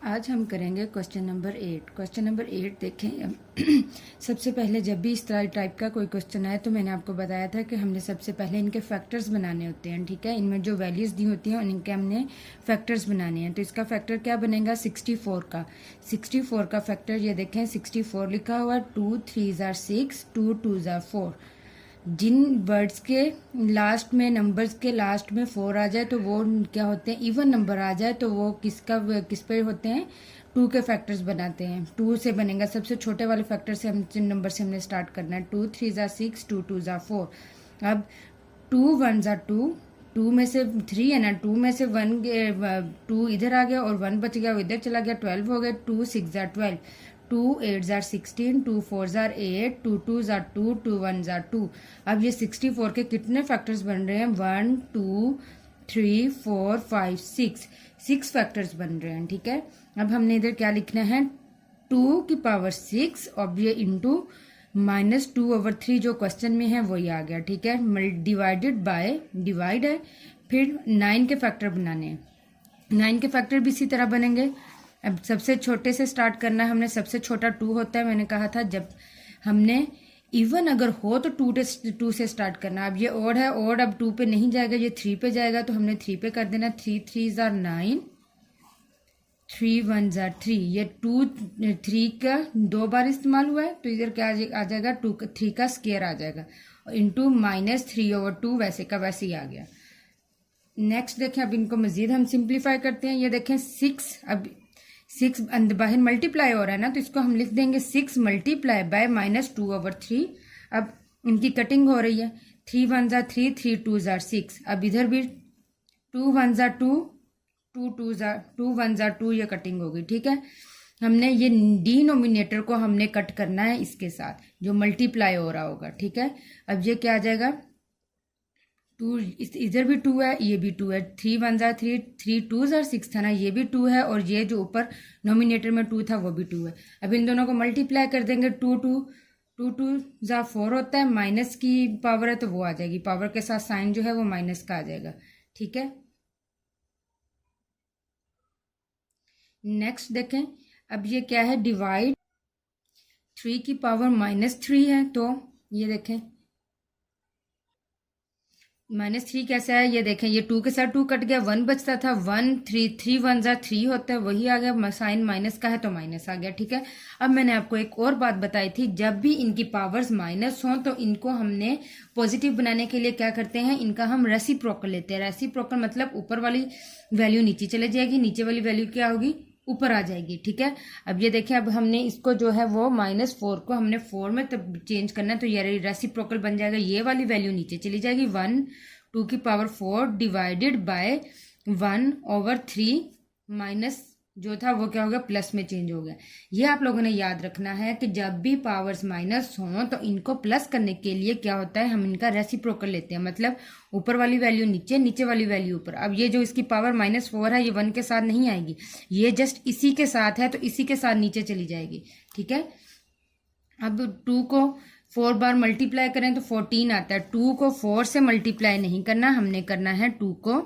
आज हम करेंगे क्वेश्चन नंबर 8। क्वेश्चन नंबर 8 देखें। सबसे पहले जब भी इस तरह टाइप का कोई क्वेश्चन आए तो मैंने आपको बताया था कि हमने सबसे पहले इनके फैक्टर्स बनाने होते हैं। ठीक है, इनमें जो वैल्यूज़ दी होती हैं इनके हमने फैक्टर्स बनाने हैं। तो इसका फैक्टर क्या बनेगा? 64 का। 64 का फैक्टर ये देखें, 64 लिखा हुआ, 2 3 ज़ार 6, 2 2 ज़ार 4। जिन वर्ड्स के लास्ट में, नंबर्स के लास्ट में 4 आ जाए तो वो क्या होते हैं? इवन नंबर आ जाए तो वो किस पे होते हैं? 2 के फैक्टर्स बनाते हैं। 2 से बनेगा, सबसे छोटे वाले फैक्टर से हम नंबर से हमने स्टार्ट करना है। 2 3 ज़ार 6, 2 2 ज़ार 4। अब 2 1 ज़ार 2, 2 में से 3 है ना, 2 में से 2 इधर आ गया और 1 बच गया, वो इधर चला गया, 12 हो गया। 2 6 ज़ार 12, 2 8 ज़ार 16, 2 4 ज़ार 8, 2 2 ज़ार 2, 2 1 ज़ार 2। अब ये 64 के कितने फैक्टर्स बन रहे हैं? 1 2 3 4 5 6 फैक्टर्स बन रहे हैं। ठीक है, अब हमने इधर क्या लिखना है? 2 की पावर 6 और ये इंटू -2/3 जो क्वेश्चन में है वही आ गया। ठीक है, डिवाइडेड बाय, डिवाइड है, फिर 9 के फैक्टर बनाने हैं। 9 के फैक्टर भी इसी तरह बनेंगे। अब सबसे छोटे से स्टार्ट करना है हमने। सबसे छोटा 2 होता है, मैंने कहा था जब हमने इवन अगर हो तो 2 से स्टार्ट करना। अब ये ओड है, ओड अब 2 पे नहीं जाएगा, ये 3 पे जाएगा, तो हमने 3 पे कर देना। 3 3 ज़ार 9, 3 1 ज़ार 3। ये 2 3 का 2 बार इस्तेमाल हुआ है तो इधर क्या आ जाएगा? 3 का स्केयर आ जाएगा, इंटू -3/2 वैसे का वैसे ही आ गया। नेक्स्ट देखें, अब इनको मजीद हम सिंप्लीफाई करते हैं। ये देखें 6, अब 6 बाहर मल्टीप्लाई हो रहा है ना, तो इसको हम लिख देंगे 6 मल्टीप्लाई बाय -2/3। अब इनकी कटिंग हो रही है। 3 1 ज़ार 3, 3 2 ज़ार 6। अब इधर भी 2 1 ज़ार 2, 2 1 ज़ार 2, ये कटिंग होगी। ठीक है, हमने ये डिनोमिनेटर को हमने कट करना है इसके साथ जो मल्टीप्लाई हो रहा होगा। ठीक है, अब ये क्या आ जाएगा? 2, इधर भी 2 है, ये भी 2 है। 3 1 ज़ार 3, 3 2 ज़ार 6 था ना, ये भी 2 है, और ये जो ऊपर नोमिनेटर में 2 था वो भी 2 है। अब इन दोनों को मल्टीप्लाई कर देंगे। 2 2 ज़ार 4 होता है, माइनस की पावर है तो वो आ जाएगी, पावर के साथ साइन जो है वो माइनस का आ जाएगा। ठीक है, नेक्स्ट देखें, अब ये क्या है? डिवाइड, 3 की पावर -3 है, तो ये देखें -3 कैसा है? ये देखें, ये 2 के साथ 2 कट गया, 1 बचता था। 1 3 3 1 ज़ार 3 होता है, वही आ गया, साइन माइनस का है तो माइनस आ गया। ठीक है, अब मैंने आपको एक और बात बताई थी, जब भी इनकी पावर्स माइनस हों तो इनको हमने पॉजिटिव बनाने के लिए क्या करते हैं? इनका हम रेसिप्रोकल लेते हैं। रेसिप्रोकल मतलब ऊपर वाली वैल्यू नीचे चले जाएगी, नीचे वाली वैल्यू क्या होगी? ऊपर आ जाएगी। ठीक है, अब ये देखें, अब हमने इसको जो है वो -4 को हमने 4 में तब चेंज करना है, तो ये रेसिप्रोकल बन जाएगा। ये वाली वैल्यू नीचे चली जाएगी, 1 2 की पावर 4 डिवाइडेड बाय 1/3 माइनस जो था वो क्या हो गया? प्लस में चेंज हो गया। ये आप लोगों ने याद रखना है कि जब भी पावर्स माइनस हों तो इनको प्लस करने के लिए क्या होता है? हम इनका रेसिप्रोकल लेते हैं, मतलब ऊपर वाली वैल्यू नीचे, नीचे वाली वैल्यू ऊपर। अब ये जो इसकी पावर -4 है, ये 1 के साथ नहीं आएगी, ये जस्ट इसी के साथ है, तो इसी के साथ नीचे चली जाएगी। ठीक है, अब 2 को 4 बार मल्टीप्लाई करें तो 14 आता है। 2 को 4 से मल्टीप्लाई नहीं करना, हमने करना है 2 को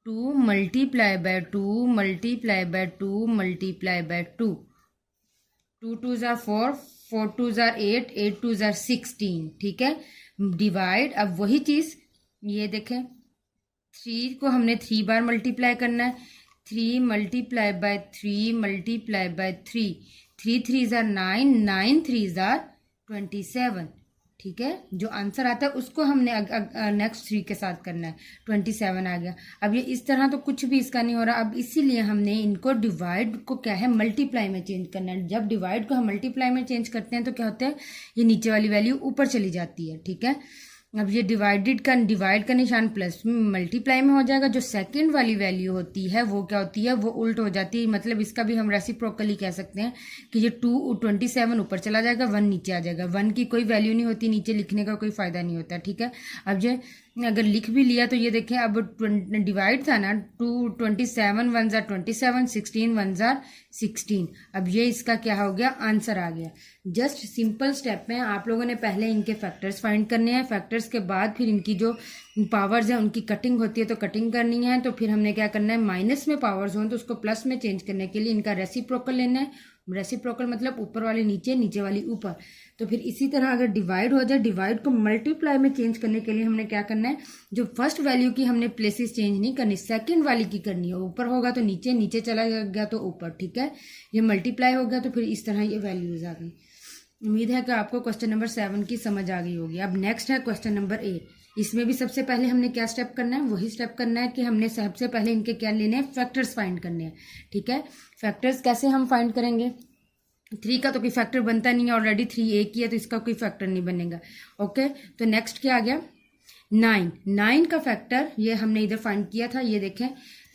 2 multiply by 2 multiply by 2 multiply by 2। 2 2 ज़ार 4, 4 2 ज़ार 8, 8 2 ज़ार 16। ठीक है, डिवाइड, अब वही चीज़ ये देखें, 3 को हमने 3 बार मल्टीप्लाई करना है। 3 मल्टीप्लाई बाय 3 मल्टीप्लाई बाय 3, 3 3 ज़ार 9, 9 3 ज़ार 27। ठीक है, जो आंसर आता है उसको हमने नेक्स्ट 3 के साथ करना है, 27 आ गया। अब ये इस तरह तो कुछ भी इसका नहीं हो रहा। अब इसीलिए हमने इनको डिवाइड को क्या है? मल्टीप्लाई में चेंज करना है। जब डिवाइड को हम मल्टीप्लाई में चेंज करते हैं तो क्या होता है? ये नीचे वाली वैल्यू ऊपर चली जाती है। ठीक है, अब ये डिवाइड का निशान प्लस मल्टीप्लाई में हो जाएगा। जो सेकंड वाली वैल्यू होती है वो क्या होती है? वो उल्ट हो जाती है, मतलब इसका भी हम रेसिप्रोकली कह सकते हैं कि ये 27 ऊपर चला जाएगा, 1 नीचे आ जाएगा। 1 की कोई वैल्यू नहीं होती, नीचे लिखने का कोई फायदा नहीं होता। ठीक है, अब ये अगर लिख भी लिया तो ये देखें, अब डिवाइड था ना, 27 1 ज़ार 27, 16 1 ज़ार 16। अब ये इसका क्या हो गया? आंसर आ गया। जस्ट सिंपल स्टेप में आप लोगों ने पहले इनके फैक्टर्स फाइंड करने हैं, फैक्टर्स के बाद फिर इनकी जो पावर्स हैं उनकी कटिंग होती है तो कटिंग करनी है, तो फिर हमने क्या करना है, माइनस में पावर्स हों तो उसको प्लस में चेंज करने के लिए इनका रेसिप्रोकल लेना है। रेसिप्रोकल मतलब ऊपर वाली नीचे, नीचे वाली ऊपर। तो फिर इसी तरह अगर डिवाइड हो जाए, डिवाइड को मल्टीप्लाई में चेंज करने के लिए हमने क्या करना है, जो फर्स्ट वैल्यू की हमने प्लेसेस चेंज नहीं करनी, सेकंड वाली की करनी है। ऊपर होगा तो नीचे, नीचे चला गया तो ऊपर, ठीक है। ये मल्टीप्लाई हो गया तो फिर इस तरह ये वैल्यूज आ गई। उम्मीद है कि आपको क्वेश्चन नंबर 7 की समझ आ गई होगी। अब नेक्स्ट है क्वेश्चन नंबर 8। इसमें भी सबसे पहले हमने क्या स्टेप करना है, वही स्टेप करना है कि हमने सबसे पहले इनके क्या लेने हैं, फैक्टर्स फाइंड करने हैं, ठीक है। फैक्टर्स कैसे हम फाइंड करेंगे, 3 का तो कोई फैक्टर बनता नहीं है, ऑलरेडी 3 एक ही है तो इसका कोई फैक्टर नहीं बनेगा। ओके, तो नेक्स्ट क्या आ गया, 9 का फैक्टर ये हमने इधर फाइंड किया था। ये देखें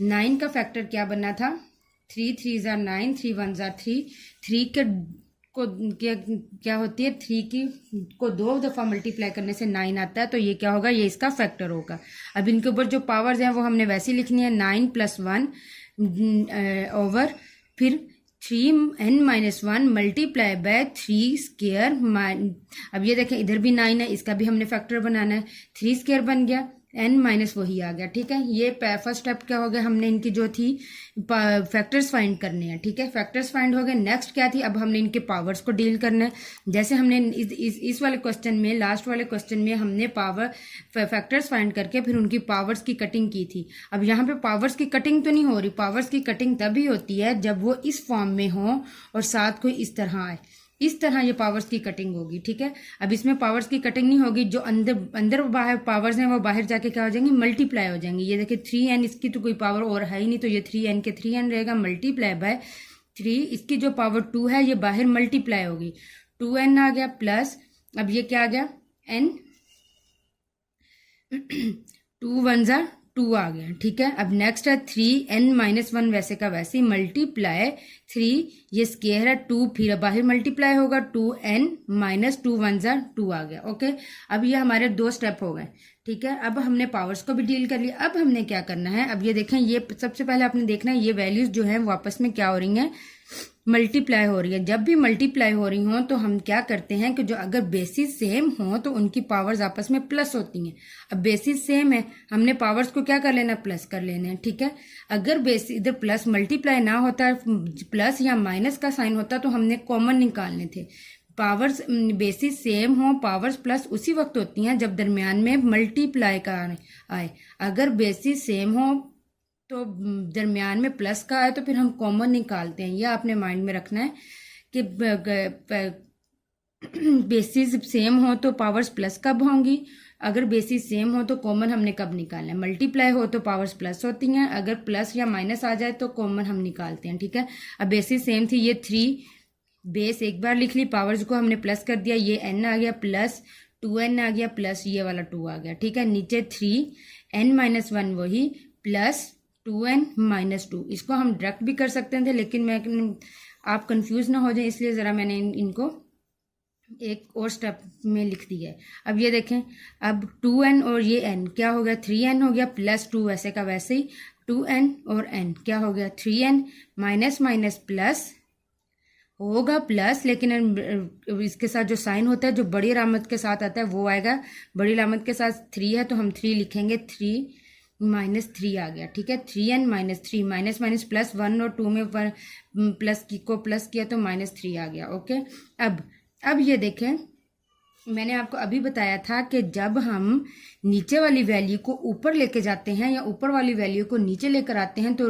9 का फैक्टर क्या बनना था, 3 3 जार 9, 3 1 जार 3। 3 के को क्या होती है, 3 की को 2 दफ़ा मल्टीप्लाई करने से 9 आता है, तो ये क्या होगा, ये इसका फैक्टर होगा। अब इनके ऊपर जो पावर्स हैं वो हमने वैसे लिखनी है, 9 + 1 ओवर फिर 3n-1 मल्टीप्लाई बाय 3 स्क्वायर। अब ये देखें इधर भी 9 है, इसका भी हमने फैक्टर बनाना है, 3 स्क्वायर बन गया, n माइनस वही आ गया, ठीक है। ये फर्स्ट स्टेप क्या हो गया, हमने इनकी जो थी फैक्टर्स फाइंड करने हैं, ठीक है। फैक्टर्स फाइंड हो गए। नेक्स्ट क्या थी, अब हमने इनके पावर्स को डील करना है। जैसे हमने इस वाले क्वेश्चन में, लास्ट वाले क्वेश्चन में हमने पावर फैक्टर्स फाइंड करके फिर उनकी पावर्स की कटिंग की थी। अब यहाँ पे पावर्स की कटिंग तो नहीं हो रही, पावर्स की कटिंग तभी होती है जब वो इस फॉर्म में हो और साथ कोई इस तरह आए, इस तरह ये पावर्स की कटिंग होगी, ठीक है। अब इसमें पावर्स की कटिंग नहीं होगी, जो अंदर बाहर पावर्स हैं वो बाहर जाके क्या हो जाएंगी, मल्टीप्लाई हो जाएंगी। ये देखिए 3n, इसकी तो कोई पावर और है ही नहीं, तो ये 3n के 3n रहेगा, मल्टीप्लाई बाय 3, इसकी जो पावर 2 है ये बाहर मल्टीप्लाई होगी, 2n आ गया प्लस, अब ये क्या आ गया, n 2 1 जार 2 आ गया, ठीक है। अब नेक्स्ट है 3n-1 वैसे का वैसे ही मल्टीप्लाई 3, ये स्क्वायर है 2, फिर बाहर मल्टीप्लाई होगा 2n - 2 1 जार 2 आ गया। ओके, अब ये हमारे 2 स्टेप हो गए, ठीक है। अब हमने पावर्स को भी डील कर लिया। अब हमने क्या करना है, अब ये देखें, ये सबसे पहले आपने देखना है ये वैल्यूज जो है वो आपस में क्या हो रही हैं, मल्टीप्लाई हो रही है। जब भी मल्टीप्लाई हो रही हो तो हम क्या करते हैं कि जो अगर बेसिस सेम हो तो उनकी पावर्स आपस में प्लस होती हैं। अब बेसिस सेम है, हमने पावर्स को क्या कर लेना, प्लस कर लेना है, ठीक है। अगर बेसिस इधर प्लस मल्टीप्लाई ना होता, प्लस या माइनस का साइन होता तो हमने कॉमन निकालने थे। पावर्स बेसिस सेम हो, पावर्स प्लस उसी वक्त होती हैं जब दरमियान में मल्टीप्लाई का आए। अगर बेसिस सेम हो तो दरमियान में प्लस का आए तो फिर हम कॉमन निकालते हैं। यह आपने माइंड में रखना है कि बेसिस सेम हो तो पावर्स प्लस कब होंगी, अगर बेसिस सेम हो तो कॉमन हमने कब निकालना है। मल्टीप्लाई हो तो पावर्स प्लस होती हैं, अगर प्लस या माइनस आ जाए तो कॉमन हम निकालते हैं, ठीक है। अब बेसिस सेम थी, ये 3 बेस एक बार लिख ली, पावर्स को हमने प्लस कर दिया, ये n आ गया प्लस 2n आ गया प्लस ये वाला 2 आ गया, ठीक है। नीचे 3n-1 वही प्लस 2n - 2, इसको हम डायरेक्ट भी कर सकते थे लेकिन आप कंफ्यूज ना हो जाए इसलिए ज़रा मैंने इनको एक और स्टेप में लिख दिया है। अब ये देखें, अब 2n और ये n क्या हो गया, 3n हो गया प्लस 2 वैसे का वैसे ही, 2n और n क्या हो गया, 3n माइनस माइनस प्लस होगा प्लस, लेकिन इसके साथ जो साइन होता है जो बड़ी अलामत के साथ आता है वो आएगा। बड़ी अलामत के साथ 3 है तो हम 3 लिखेंगे, 3 - 3 आ गया, ठीक है। 3n - 3 माइनस माइनस प्लस, 1 और 2 में प्लस को प्लस किया तो -3 आ गया। ओके, अब ये देखें, मैंने आपको अभी बताया था कि जब हम नीचे वाली वैल्यू को ऊपर लेके जाते हैं या ऊपर वाली वैल्यू को नीचे लेकर आते हैं तो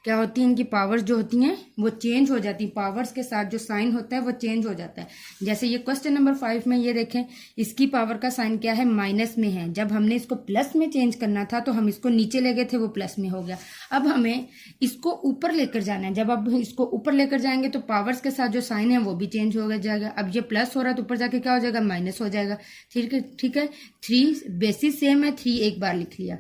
क्या होती है, इनकी पावर्स जो होती हैं वो चेंज हो जाती हैं। पावर्स के साथ जो साइन होता है वो चेंज हो जाता है। जैसे ये क्वेश्चन नंबर 5 में ये देखें, इसकी पावर का साइन क्या है, माइनस में है। जब हमने इसको प्लस में चेंज करना था तो हम इसको नीचे ले गए थे, वो प्लस में हो गया। अब हमें इसको ऊपर लेकर जाना है। जब अब इसको ऊपर लेकर जाएंगे तो पावर्स के साथ जो साइन है वो भी चेंज हो जाएगा। अब ये प्लस हो रहा है तो ऊपर जाके क्या हो जाएगा, माइनस हो जाएगा, ठीक है। 3 बेसिस सेम है, 3 एक बार लिख लिया,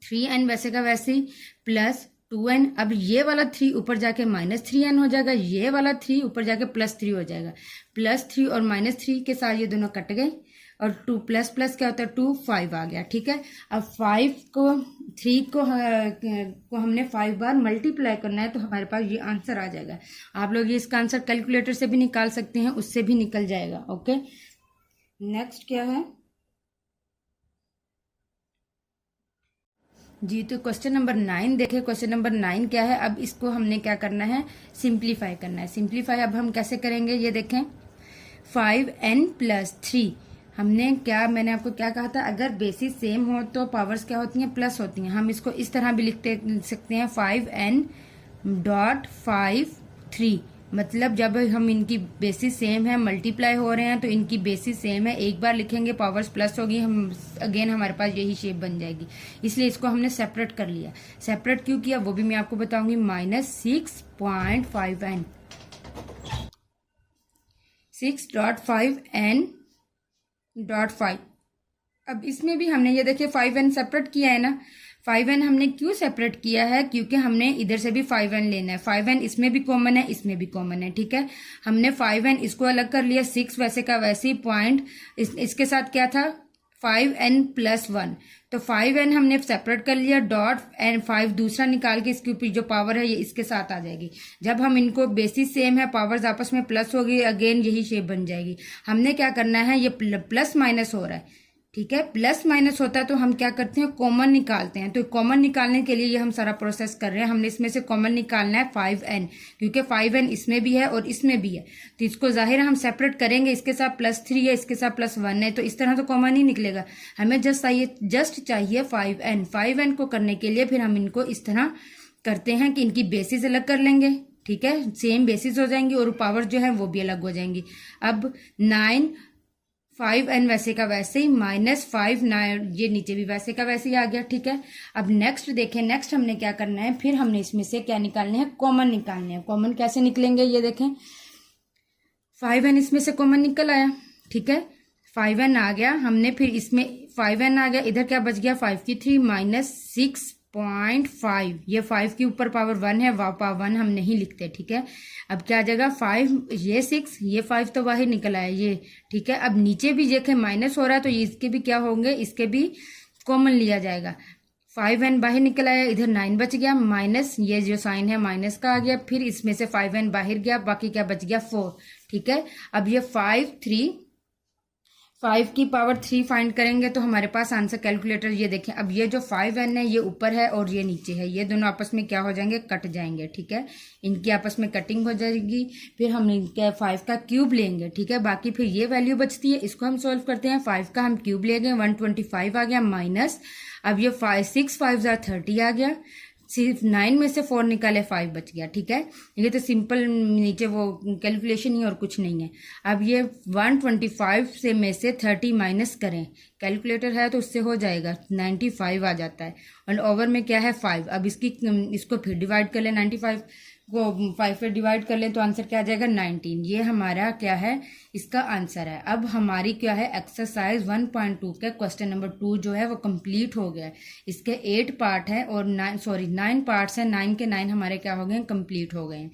3n वैसे का वैसे ही प्लस 2n। अब ये वाला 3 ऊपर जाके -3n हो जाएगा, ये वाला 3 ऊपर जाके +3 हो जाएगा। +3 और -3 के साथ ये दोनों कट गए और 2 प्लस प्लस क्या होता है 2, 5 आ गया, ठीक है। अब 3 को हमने 5 बार मल्टीप्लाई करना है तो हमारे पास ये आंसर आ जाएगा। आप लोग ये इसका आंसर कैलकुलेटर से भी निकाल सकते हैं, उससे भी निकल जाएगा। ओके, नेक्स्ट क्या है, जी, तो क्वेश्चन नंबर 9 देखें। क्वेश्चन नंबर 9 क्या है, अब इसको हमने क्या करना है, सिंप्लीफाई करना है। सिंप्लीफाई अब हम कैसे करेंगे, ये देखें 5n+3 हमने क्या, मैंने आपको क्या कहा था, अगर बेसिस सेम हो तो पावर्स क्या होती हैं, प्लस होती हैं। हम इसको इस तरह भी लिख सकते हैं 5n.53, मतलब जब हम इनकी बेसिस सेम है, मल्टीप्लाई हो रहे हैं तो इनकी बेसिस सेम है, एक बार लिखेंगे पावर्स प्लस होगी, हम अगेन हमारे पास यही शेप बन जाएगी। इसलिए इसको हमने सेपरेट कर लिया। सेपरेट क्यों किया वो भी मैं आपको बताऊंगी। -6.5n 6.5n.5। अब इसमें भी हमने ये देखिए 5n सेपरेट किया है ना। 5n हमने क्यों सेपरेट किया है, क्योंकि हमने इधर से भी 5n लेना है। 5n इसमें भी कॉमन है, इसमें भी कॉमन है, ठीक है। हमने 5n इसको अलग कर लिया, 6 वैसे का वैसे ही पॉइंट इसके साथ क्या था 5n+1, तो 5n हमने सेपरेट कर लिया, डॉट एंड 5 दूसरा निकाल के इसके ऊपर जो पावर है ये इसके साथ आ जाएगी। जब हम इनको बेसिस सेम है, पावर्स आपस में प्लस होगी, अगेन यही शेप बन जाएगी। हमने क्या करना है, ये प्लस माइनस हो रहा है, ठीक है, प्लस माइनस होता है तो हम क्या करते हैं, कॉमन निकालते हैं। तो कॉमन निकालने के लिए ये हम सारा प्रोसेस कर रहे हैं। हमने इसमें से कॉमन निकालना है 5n, क्योंकि 5n इसमें भी है और इसमें भी है, तो इसको जाहिर है हम सेपरेट करेंगे। इसके साथ +3 है, इसके साथ +1 है, तो इस तरह तो कॉमन ही निकलेगा। हमें जस्ट चाहिए 5n। 5n को करने के लिए फिर हम इनको इस तरह करते हैं कि इनकी बेसिस अलग कर लेंगे, ठीक है, सेम बेसिस हो जाएंगी और पावर जो है वो भी अलग हो जाएंगी। अब 9 5n वैसे का वैसे ही, -5 9 ये नीचे भी वैसे का वैसे ही आ गया, ठीक है। अब नेक्स्ट देखें, नेक्स्ट हमने क्या करना है, फिर हमने इसमें से क्या निकालने हैं, कॉमन निकालने हैं। कॉमन कैसे निकलेंगे, ये देखें 5n इसमें से कॉमन निकल आया, ठीक है, 5n आ गया। हमने फिर इसमें 5n आ गया, इधर क्या बच गया 5 की 3 -6.5, ये 5 के ऊपर पावर 1 है, पावर 1 हम नहीं लिखते, ठीक है। अब क्या आ जाएगा 5, ये 6, ये 5 तो बाहर निकल आया ये, ठीक है। अब नीचे भी देखें माइनस हो रहा है तो इसके भी क्या होंगे, इसके भी कॉमन लिया जाएगा। 5n बाहर निकल आया, इधर 9 बच गया, माइनस ये जो साइन है माइनस का आ गया, फिर इसमें से 5n बाहर गया, बाकी क्या बच गया 4, ठीक है। अब ये 5 की पावर 3 फाइंड करेंगे तो हमारे पास आंसर कैलकुलेटर, ये देखें। अब ये जो 5n है ये ऊपर है और ये नीचे है, ये दोनों आपस में क्या हो जाएंगे, कट जाएंगे, ठीक है, इनकी आपस में कटिंग हो जाएगी। फिर हम इनके 5 का क्यूब लेंगे, ठीक है, बाकी फिर ये वैल्यू बचती है, इसको हम सॉल्व करते हैं। 5 का हम क्यूब ले गए, 125 आ गया, माइनस अब ये 6 5 30 आ गया, सिर्फ 9 में से 4 निकाले 5 बच गया, ठीक है। ये तो सिंपल नीचे वो कैलकुलेशन ही और कुछ नहीं है। अब ये 125 से में से 30 माइनस करें, कैलकुलेटर है तो उससे हो जाएगा 95 आ जाता है, और ओवर में क्या है 5। अब इसको फिर डिवाइड कर लें, 95 को 5 पे डिवाइड कर लें तो आंसर क्या आ जाएगा 19। ये हमारा क्या है, इसका आंसर है। अब हमारी क्या है, एक्सरसाइज 1.2 का क्वेश्चन नंबर 2 जो है वो कंप्लीट हो गया है। इसके 8 पार्ट है और 9 पार्ट्स हैं, 9 के 9 हमारे क्या हो गए, कंप्लीट हो गए हैं।